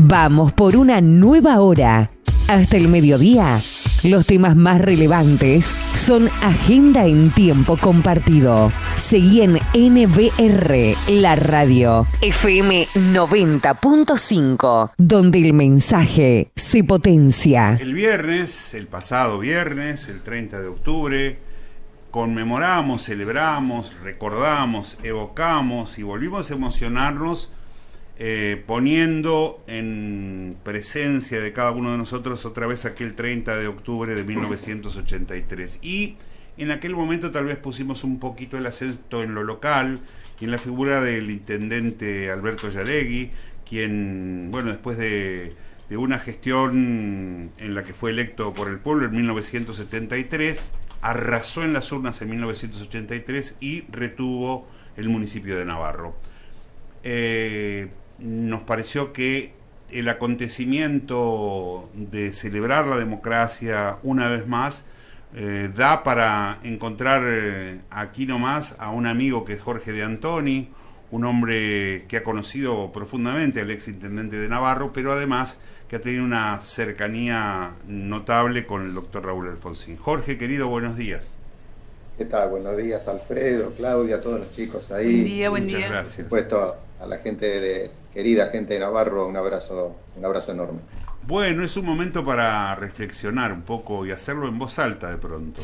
Vamos por una nueva hora. Hasta el mediodía, los temas más relevantes son agenda en tiempo compartido. Seguí en NBR, la radio, FM 90.5, donde el mensaje se potencia. El pasado viernes, el 30 de octubre, conmemoramos, celebramos, recordamos, evocamos y volvimos a emocionarnos poniendo en presencia de cada uno de nosotros otra vez aquel 30 de octubre de 1983. Y en aquel momento tal vez pusimos un poquito el acento en lo local y en la figura del intendente Alberto Járegui, quien, bueno, después de una gestión en la que fue electo por el pueblo en 1973, arrasó en las urnas en 1983 y retuvo el municipio de Navarro. Nos pareció que el acontecimiento de celebrar la democracia una vez más da para encontrar aquí nomás a un amigo que es Jorge de Antoni, un hombre que ha conocido profundamente al ex intendente de Navarro, pero además que ha tenido una cercanía notable con el doctor Raúl Alfonsín. Jorge, querido, buenos días. ¿Qué tal? Buenos días, Alfredo, Claudia, todos los chicos ahí. Buen día, buen Muchas día. gracias. Por supuesto, a la querida gente de Navarro, un abrazo enorme. Bueno, es un momento para reflexionar un poco y hacerlo en voz alta de pronto.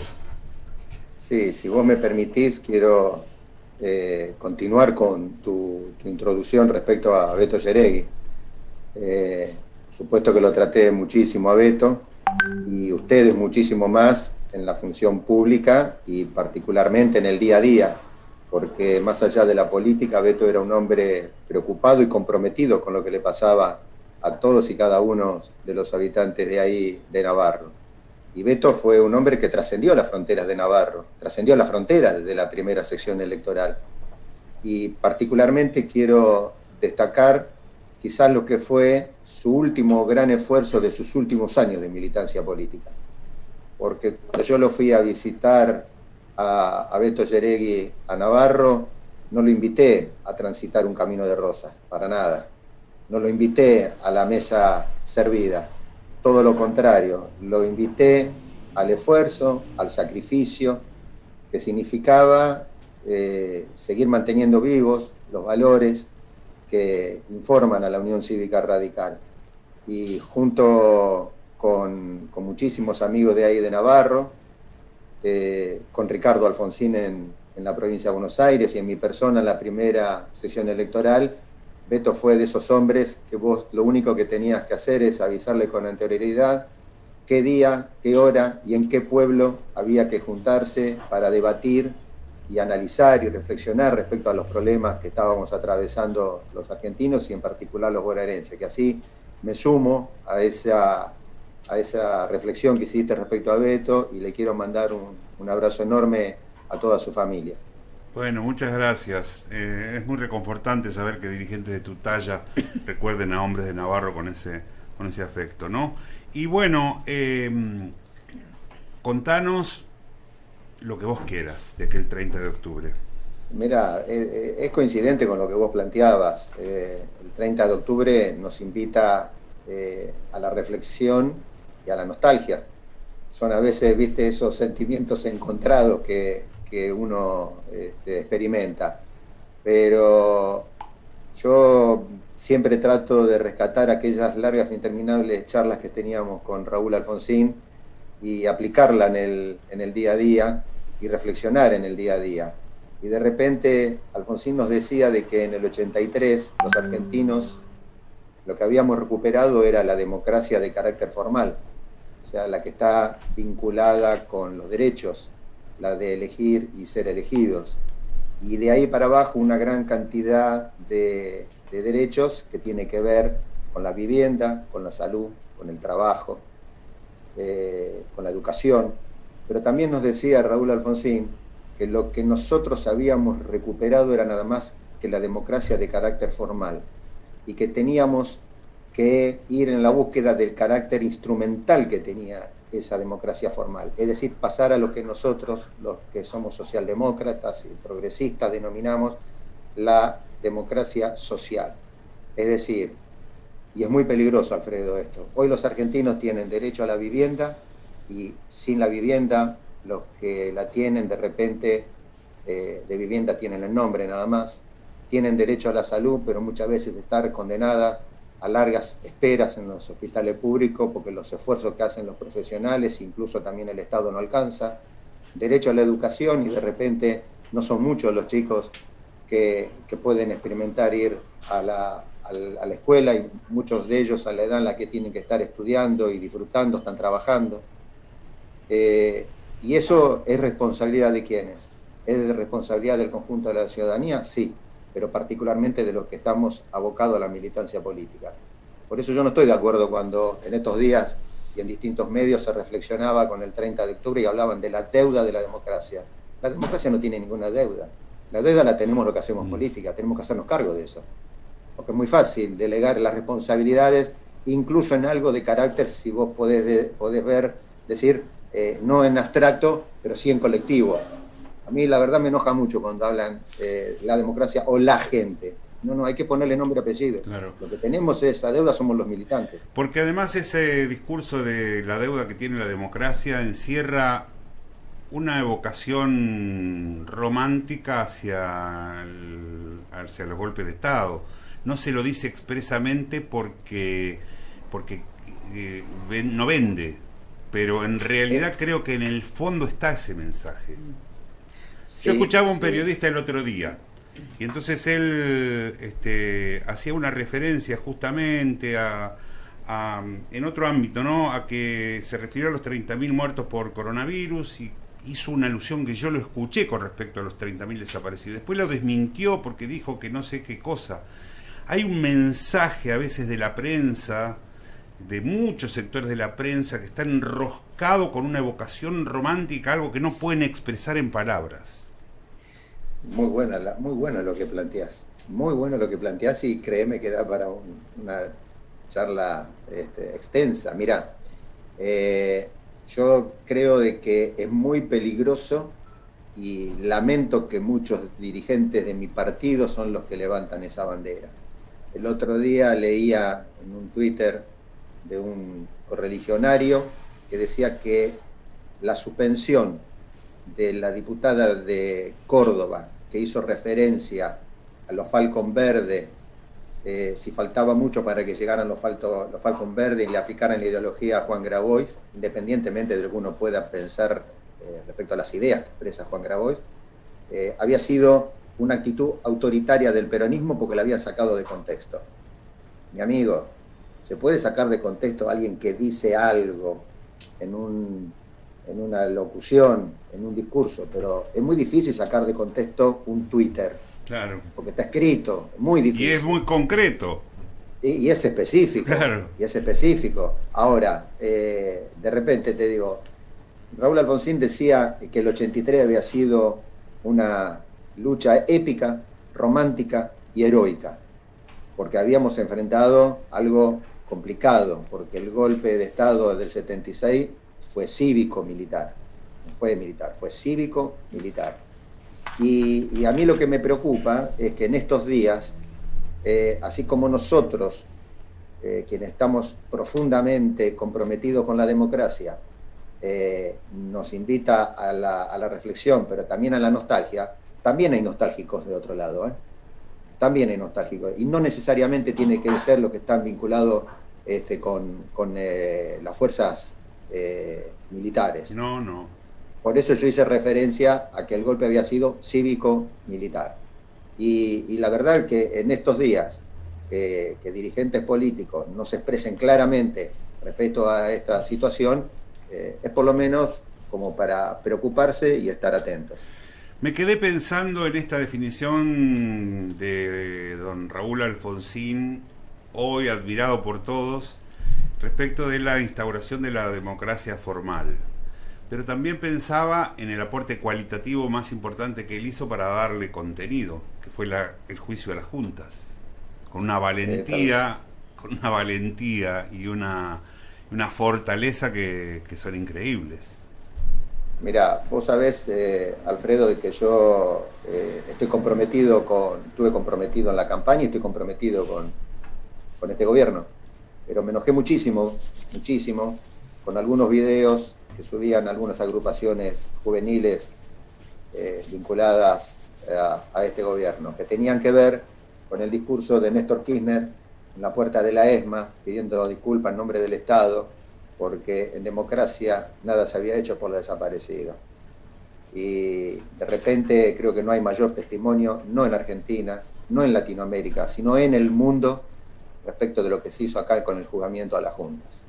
Sí, si vos me permitís, quiero continuar con tu introducción respecto a Beto Járegui. Por supuesto que lo traté muchísimo a Beto y ustedes muchísimo más en la función pública y particularmente en el día a día, porque más allá de la política, Beto era un hombre preocupado y comprometido con lo que le pasaba a todos y cada uno de los habitantes de ahí, de Navarro. Y Beto fue un hombre que trascendió las fronteras de Navarro, trascendió las fronteras de la primera sección electoral. Y particularmente quiero destacar quizás lo que fue su último gran esfuerzo de sus últimos años de militancia política. Porque cuando yo lo fui a visitar a Beto Járegui a Navarro, no lo invité a transitar un camino de rosas, para nada. No lo invité a la mesa servida, todo lo contrario, lo invité al esfuerzo, al sacrificio, que significaba seguir manteniendo vivos los valores que informan a la Unión Cívica Radical. Y junto con muchísimos amigos de ahí de Navarro, con Ricardo Alfonsín en la provincia de Buenos Aires y en mi persona en la primera sesión electoral, Beto fue de esos hombres que vos lo único que tenías que hacer es avisarle con anterioridad qué día, qué hora y en qué pueblo había que juntarse para debatir y analizar y reflexionar respecto a los problemas que estábamos atravesando los argentinos y en particular los bonaerenses, que así me sumo a esa reflexión que hiciste respecto a Beto y le quiero mandar un abrazo enorme a toda su familia. Bueno, muchas gracias. Es muy reconfortante saber que dirigentes de tu talla recuerden a hombres de Navarro con ese afecto, ¿no? Y bueno, contanos lo que vos quieras de aquel 30 de octubre. Mira, es coincidente con lo que vos planteabas. El 30 de octubre nos invita a la reflexión y a la nostalgia. Son a veces, viste, esos sentimientos encontrados que uno experimenta. Pero yo siempre trato de rescatar aquellas largas e interminables charlas que teníamos con Raúl Alfonsín y aplicarla en el día a día y reflexionar en el día a día. Y de repente Alfonsín nos decía de que en el 83 los argentinos lo que habíamos recuperado era la democracia de carácter formal, o sea, la que está vinculada con los derechos, la de elegir y ser elegidos. Y de ahí para abajo una gran cantidad de derechos que tiene que ver con la vivienda, con la salud, con el trabajo, con la educación. Pero también nos decía Raúl Alfonsín que lo que nosotros habíamos recuperado era nada más que la democracia de carácter formal y que teníamos que ir en la búsqueda del carácter instrumental que tenía esa democracia formal, es decir, pasar a lo que nosotros, los que somos socialdemócratas y progresistas, denominamos la democracia social. Es decir, Y es muy peligroso, Alfredo, esto. Hoy los argentinos tienen derecho a la vivienda y sin la vivienda, los que la tienen de repente, de vivienda tienen el nombre nada más, tienen derecho a la salud, pero muchas veces estar condenada a largas esperas en los hospitales públicos porque los esfuerzos que hacen los profesionales, incluso también el Estado, no alcanza. Derecho a la educación y de repente no son muchos los chicos que pueden experimentar ir a la escuela y muchos de ellos a la edad en la que tienen que estar estudiando y disfrutando, están trabajando. ¿Y eso es responsabilidad de quiénes? ¿Es de responsabilidad del conjunto de la ciudadanía? Sí, pero particularmente de los que estamos abocados a la militancia política. Por eso yo no estoy de acuerdo cuando en estos días y en distintos medios se reflexionaba con el 30 de octubre y hablaban de la deuda de la democracia. La democracia no tiene ninguna deuda. La deuda la tenemos los que hacemos política, tenemos que hacernos cargo de eso. Porque es muy fácil delegar las responsabilidades, incluso en algo de carácter, si vos podés ver, decir, no en abstracto, pero sí en colectivo. A mí la verdad me enoja mucho cuando hablan la democracia o la gente. No, hay que ponerle nombre y apellido. Claro. Lo que tenemos es esa deuda, somos los militantes. Porque además ese discurso de la deuda que tiene la democracia encierra una evocación romántica hacia los golpes de Estado. No se lo dice expresamente porque no vende, pero en realidad creo que en el fondo está ese mensaje. Sí, yo escuchaba a un periodista el otro día y entonces él hacía una referencia justamente en otro ámbito, ¿no? A que se refirió a los 30.000 muertos por coronavirus y hizo una alusión que yo lo escuché con respecto a los 30.000 desaparecidos. Después lo desmintió porque dijo que no sé qué cosa. Hay un mensaje a veces de la prensa, de muchos sectores de la prensa, que está enroscado con una evocación romántica, algo que no pueden expresar en palabras. Muy bueno lo que planteás. Muy bueno lo que planteás y créeme que da para una charla extensa. Mirá, yo creo de que es muy peligroso y lamento que muchos dirigentes de mi partido son los que levantan esa bandera. El otro día leía en un Twitter de un correligionario que decía que la suspensión de la diputada de Córdoba, que hizo referencia a los Falcon Verde, si faltaba mucho para que llegaran los Falcon Verde y le aplicaran la ideología a Juan Grabois, independientemente de lo que uno pueda pensar respecto a las ideas que expresa Juan Grabois, había sido una actitud autoritaria del peronismo porque la habían sacado de contexto. Mi amigo, se puede sacar de contexto a alguien que dice algo en una locución, en un discurso, pero es muy difícil sacar de contexto un Twitter. Claro. Porque está escrito, es muy difícil. Y es muy concreto. Y es específico. Claro. Y es específico. Ahora, de repente te digo, Raúl Alfonsín decía que el 83 había sido una lucha épica, romántica y heroica, porque habíamos enfrentado algo complicado, porque el golpe de Estado del 76 fue cívico-militar, no fue militar, fue cívico-militar. Y a mí lo que me preocupa es que en estos días, así como nosotros, quienes estamos profundamente comprometidos con la democracia, nos invita a la reflexión, pero también a la nostalgia, también hay nostálgicos de otro lado, ¿eh? También hay nostálgicos, y no necesariamente tiene que ser lo que están vinculados con las fuerzas militares. No. Por eso yo hice referencia a que el golpe había sido cívico-militar. Y la verdad es que en estos días que dirigentes políticos no se expresen claramente respecto a esta situación, es por lo menos como para preocuparse y estar atentos. Me quedé pensando en esta definición de don Raúl Alfonsín, hoy admirado por todos, respecto de la instauración de la democracia formal. Pero también pensaba en el aporte cualitativo más importante que él hizo para darle contenido, que fue el juicio de las juntas, con una valentía y una fortaleza que son increíbles. Mirá, vos sabés, Alfredo, de que yo estuve comprometido en la campaña y estoy comprometido con este gobierno. pero me enojé muchísimo, muchísimo, con algunos videos que subían algunas agrupaciones juveniles vinculadas a este gobierno, que tenían que ver con el discurso de Néstor Kirchner en la puerta de la ESMA, pidiendo disculpas en nombre del Estado, porque en democracia nada se había hecho por los desaparecidos. Y de repente creo que no hay mayor testimonio, no en Argentina, no en Latinoamérica, sino en el mundo, respecto de lo que se hizo acá con el juzgamiento a las juntas.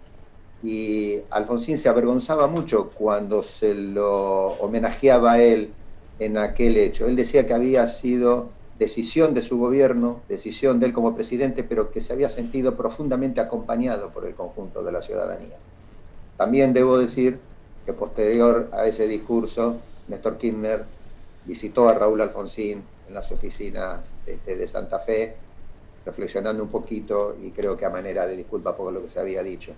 Y Alfonsín se avergonzaba mucho cuando se lo homenajeaba a él en aquel hecho. Él decía que había sido decisión de su gobierno, decisión de él como presidente, pero que se había sentido profundamente acompañado por el conjunto de la ciudadanía. También debo decir que posterior a ese discurso, Néstor Kirchner visitó a Raúl Alfonsín en las oficinas de Santa Fe, reflexionando un poquito y creo que a manera de disculpa por lo que se había dicho.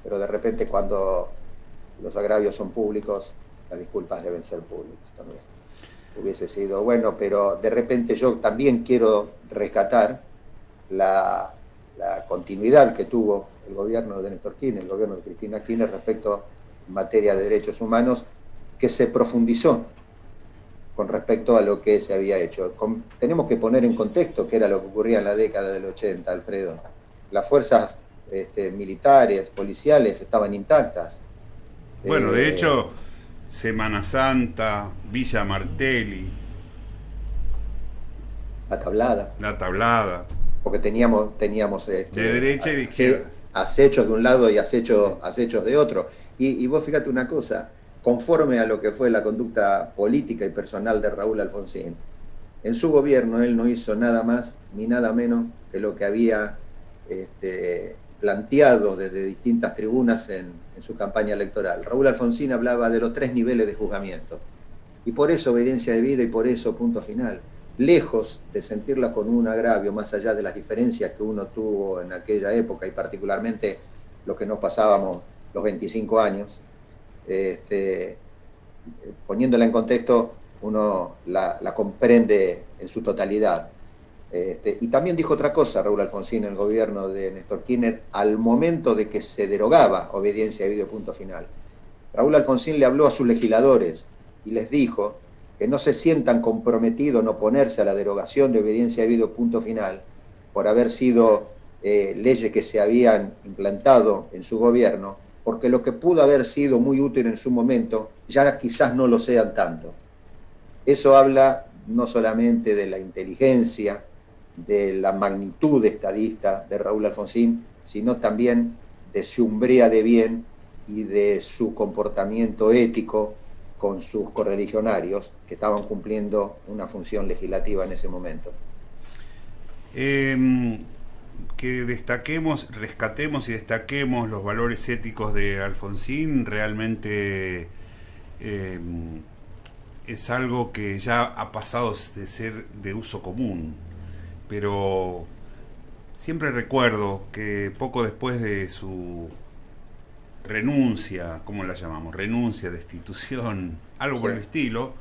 Pero de repente cuando los agravios son públicos, las disculpas deben ser públicas también. Hubiese sido bueno, pero de repente yo también quiero rescatar la continuidad que tuvo el gobierno de Néstor Kirchner, el gobierno de Cristina Kirchner respecto en materia de derechos humanos, que se profundizó con respecto a lo que se había hecho. Tenemos que poner en contexto qué era lo que ocurría en la década del 80, Alfredo. Las fuerzas militares, policiales estaban intactas. Bueno, de hecho, Semana Santa, Villa Martelli. La tablada. Porque teníamos de derecha y de izquierda. Acechos de un lado y acechos de otro. Y vos fíjate una cosa, conforme a lo que fue la conducta política y personal de Raúl Alfonsín, en su gobierno él no hizo nada más ni nada menos que lo que había planteado desde distintas tribunas en su campaña electoral. Raúl Alfonsín hablaba de los 3 niveles de juzgamiento, y por eso obediencia debida y por eso punto final. Lejos de sentirla con un agravio, más allá de las diferencias que uno tuvo en aquella época, y particularmente lo que nos pasábamos los 25 años, poniéndola en contexto, uno la comprende en su totalidad. Y también dijo otra cosa Raúl Alfonsín en el gobierno de Néstor Kirchner al momento de que se derogaba obediencia debido punto final. Raúl Alfonsín le habló a sus legisladores y les dijo que no se sientan comprometidos en oponerse a la derogación de obediencia debido punto final por haber sido leyes que se habían implantado en su gobierno, porque lo que pudo haber sido muy útil en su momento ya quizás no lo sean tanto. Eso habla no solamente de la inteligencia, de la magnitud estadista de Raúl Alfonsín, sino también de su umbría de bien y de su comportamiento ético con sus correligionarios que estaban cumpliendo una función legislativa en ese momento. Que rescatemos y destaquemos los valores éticos de Alfonsín realmente es algo que ya ha pasado de ser de uso común, pero siempre recuerdo que poco después de su renuncia, ¿cómo la llamamos? Renuncia, destitución, algo por el estilo,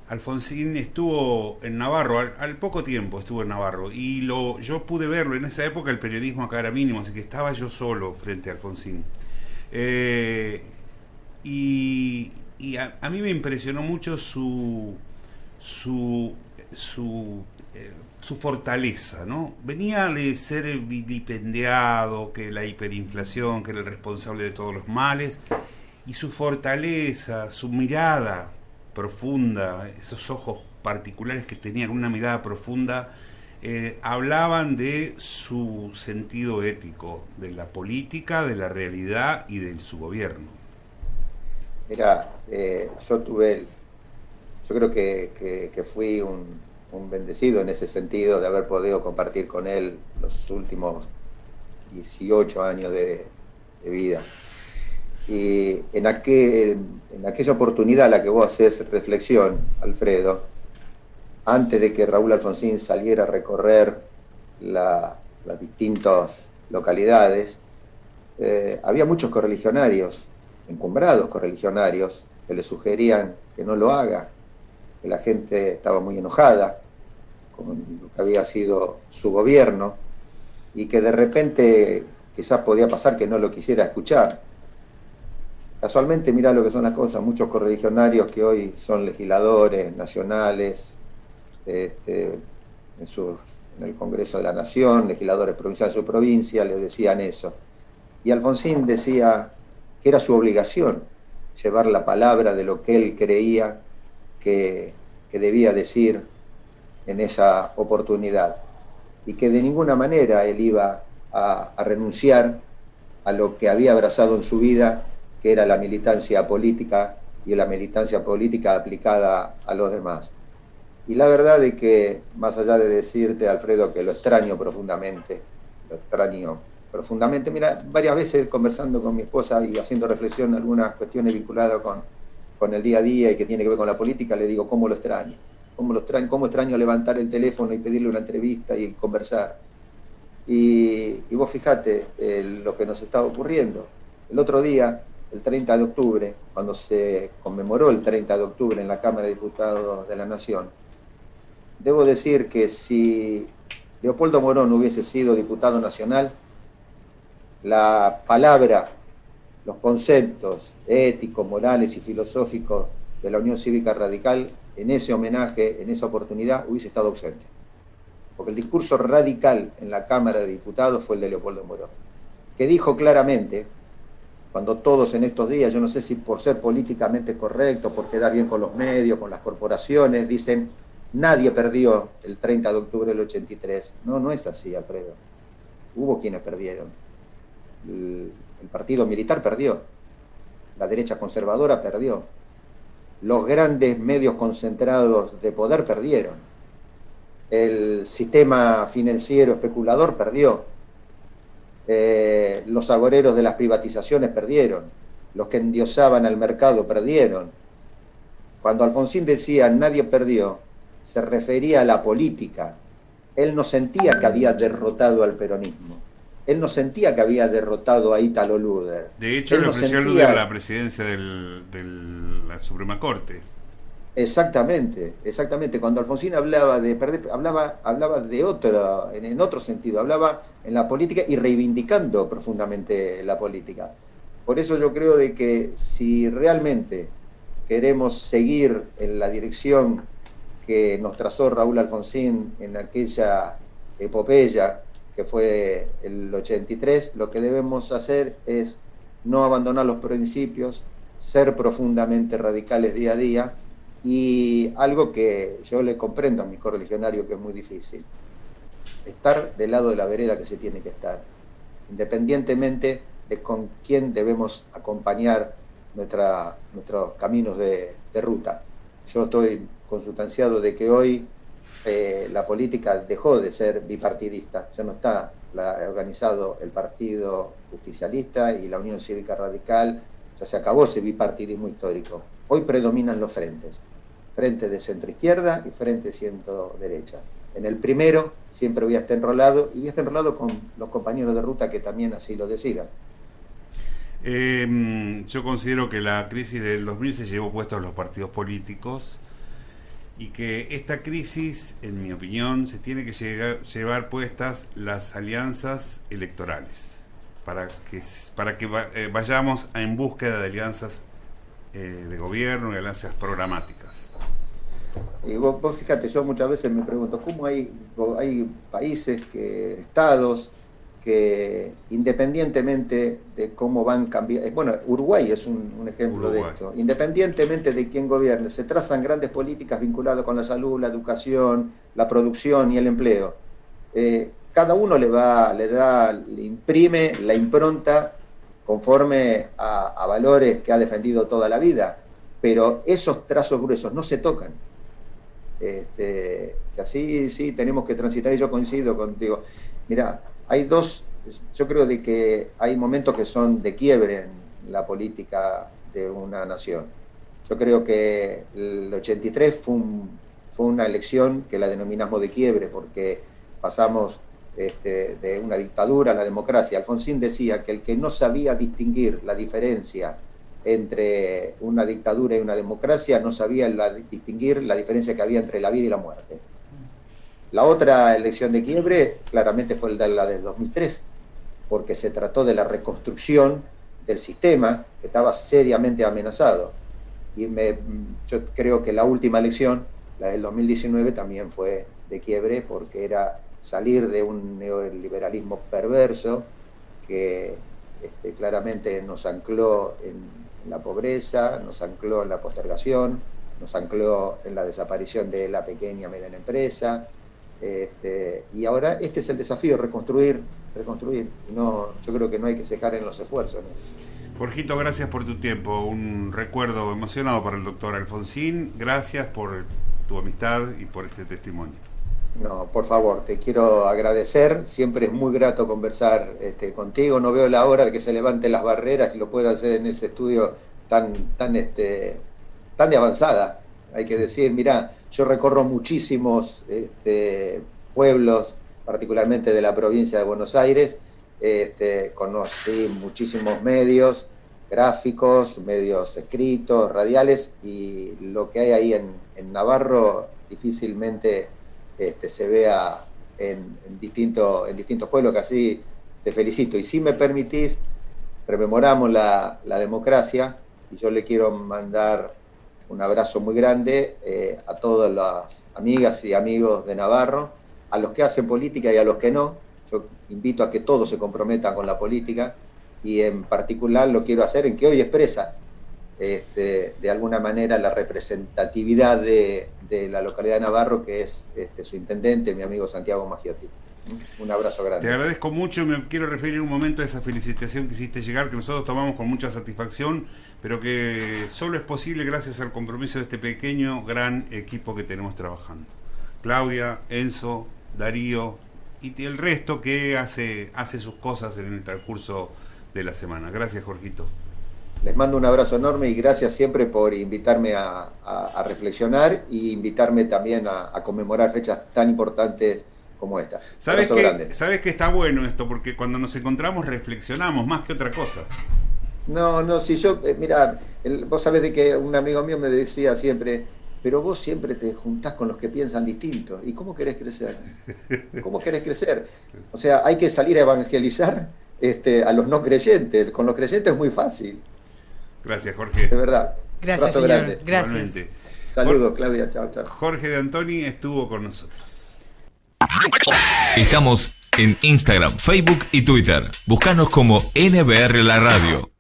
Alfonsín estuvo en Navarro, al poco tiempo estuvo en Navarro, y yo pude verlo. En esa época el periodismo acá era mínimo, así que estaba yo solo frente a Alfonsín. Y a mí me impresionó mucho su fortaleza, ¿no? Venía de ser vilipendiado, que la hiperinflación, que era el responsable de todos los males, y su fortaleza, su mirada profunda, esos ojos particulares que tenían, una mirada profunda, hablaban de su sentido ético, de la política, de la realidad y de su gobierno. Mira, yo creo que fui un bendecido en ese sentido de haber podido compartir con él los últimos 18 años de vida. Y en aquella oportunidad a la que vos hacés reflexión, Alfredo, antes de que Raúl Alfonsín saliera a recorrer las distintas localidades, había muchos correligionarios, encumbrados correligionarios, que le sugerían que no lo haga, que la gente estaba muy enojada con lo que había sido su gobierno, y que de repente quizás podía pasar que no lo quisiera escuchar. Casualmente, mirá lo que son las cosas, muchos correligionarios que hoy son legisladores nacionales, en el Congreso de la Nación, legisladores provinciales de su provincia, les decían eso. Y Alfonsín decía que era su obligación llevar la palabra de lo que él creía que debía decir en esa oportunidad, y que de ninguna manera él iba a renunciar a lo que había abrazado en su vida, que era la militancia política, y la militancia política aplicada a los demás. Y la verdad es que, más allá de decirte, Alfredo, que lo extraño profundamente, mira, varias veces conversando con mi esposa y haciendo reflexión en algunas cuestiones vinculadas con el día a día y que tiene que ver con la política, le digo, ¿cómo lo extraño? ¿Cómo extraño levantar el teléfono y pedirle una entrevista y conversar? Y vos fijate lo que nos está ocurriendo. El otro día, el 30 de octubre, cuando se conmemoró el 30 de octubre en la Cámara de Diputados de la Nación, debo decir que si Leopoldo Morón hubiese sido diputado nacional, la palabra, los conceptos éticos, morales y filosóficos de la Unión Cívica Radical, en ese homenaje, en esa oportunidad, hubiese estado ausente. Porque el discurso radical en la Cámara de Diputados fue el de Leopoldo Morón, que dijo claramente, cuando todos en estos días, yo no sé si por ser políticamente correcto, por quedar bien con los medios, con las corporaciones, dicen, nadie perdió el 30 de octubre del 83. No es así, Alfredo. Hubo quienes perdieron. El partido militar perdió. La derecha conservadora perdió. Los grandes medios concentrados de poder perdieron. El sistema financiero especulador perdió. Los agoreros de las privatizaciones perdieron. Los que endiosaban al mercado perdieron. Cuando Alfonsín decía nadie perdió, se refería a la política. Él no sentía que había derrotado al peronismo. Él no sentía que había derrotado a Ítalo Luder. De hecho, le ofreció a Luder la presidencia de la Suprema Corte. Exactamente. Cuando Alfonsín hablaba de perder, hablaba de otro, en otro sentido, hablaba en la política y reivindicando profundamente la política. Por eso yo creo de que si realmente queremos seguir en la dirección que nos trazó Raúl Alfonsín en aquella epopeya que fue el 83, lo que debemos hacer es no abandonar los principios, ser profundamente radicales día a día, y algo que yo le comprendo a mi correligionario que es muy difícil, estar del lado de la vereda que se tiene que estar, independientemente de con quién debemos acompañar nuestros caminos de ruta. Yo estoy consustanciado de que hoy la política dejó de ser bipartidista, ya no está organizado el Partido Justicialista y la Unión Cívica Radical, ya se acabó ese bipartidismo histórico. Hoy predominan los frentes, frente de centro-izquierda y frente centro-derecha. En el primero siempre voy a estar enrolado, y voy a estar enrolado con los compañeros de ruta que también así lo decidan. Yo considero que la crisis del 2000 se llevó puestos los partidos políticos, y que esta crisis, en mi opinión, se tiene que llevar puestas las alianzas electorales, para que vayamos en búsqueda de alianzas de gobierno y alianzas programáticas. Y vos fíjate, yo muchas veces me pregunto, ¿cómo hay países, estados, que independientemente de cómo van cambiando, bueno, Uruguay es un ejemplo de esto, independientemente de quién gobierne, se trazan grandes políticas vinculadas con la salud, la educación, la producción y el empleo. Cada uno le imprime la impronta conforme a valores que ha defendido toda la vida, pero esos trazos gruesos no se tocan. Que así sí tenemos que transitar, y yo coincido contigo. Mirá, yo creo de que hay momentos que son de quiebre en la política de una nación. Yo creo que el 83 fue una elección que la denominamos de quiebre, porque pasamos de una dictadura a la democracia. Alfonsín decía que el que no sabía distinguir la diferencia entre una dictadura y una democracia no sabía distinguir la diferencia que había entre la vida y la muerte. La otra elección de quiebre claramente fue la de 2003, porque se trató de la reconstrucción del sistema que estaba seriamente amenazado. Y yo creo que la última elección, la del 2019, también fue de quiebre, porque era salir de un neoliberalismo perverso que claramente nos ancló en la pobreza, nos ancló en la postergación, nos ancló en la desaparición de la pequeña y mediana empresa. Y ahora este es el desafío, reconstruir. No, yo creo que no hay que cejar en los esfuerzos, ¿no? Jorgito, gracias por tu tiempo. Un recuerdo emocionado para el doctor Alfonsín. Gracias por tu amistad y por este testimonio. No, por favor, te quiero agradecer. Siempre es muy grato conversar contigo. No veo la hora de que se levanten las barreras y lo pueda hacer en ese estudio tan de avanzada. Hay que decir, mirá, yo recorro muchísimos pueblos, particularmente de la provincia de Buenos Aires. Conocí muchísimos medios gráficos, medios escritos, radiales, y lo que hay ahí en Navarro difícilmente se vea en distintos pueblos, que así te felicito. Y si me permitís, rememoramos la democracia, y yo le quiero mandar un abrazo muy grande a todas las amigas y amigos de Navarro, a los que hacen política y a los que no. Yo invito a que todos se comprometan con la política, y en particular lo quiero hacer en que hoy expresa de alguna manera la representatividad de la localidad de Navarro, que es su intendente, mi amigo Santiago Maggiotti. Un abrazo grande. Te agradezco mucho. Me quiero referir un momento a esa felicitación que hiciste llegar, que nosotros tomamos con mucha satisfacción, pero que solo es posible gracias al compromiso de este pequeño, gran equipo que tenemos trabajando. Claudia, Enzo, Darío y el resto que hace sus cosas en el transcurso de la semana. Gracias, Jorgito. Les mando un abrazo enorme y gracias siempre por invitarme a reflexionar, y invitarme también a conmemorar fechas tan importantes como esta. ¿Sabes que está bueno esto? Porque cuando nos encontramos reflexionamos más que otra cosa. No, si yo, mira, vos sabés de que un amigo mío me decía siempre, pero vos siempre te juntás con los que piensan distinto. ¿Y cómo querés crecer? ¿Cómo querés crecer? O sea, hay que salir a evangelizar a los no creyentes. Con los creyentes es muy fácil. Gracias, Jorge. De verdad. Gracias, señor. Grande. Gracias. Igualmente. Saludos, Claudia. Chao. Jorge de Antoni estuvo con nosotros. Estamos en Instagram, Facebook y Twitter. Búscanos como NBR La Radio.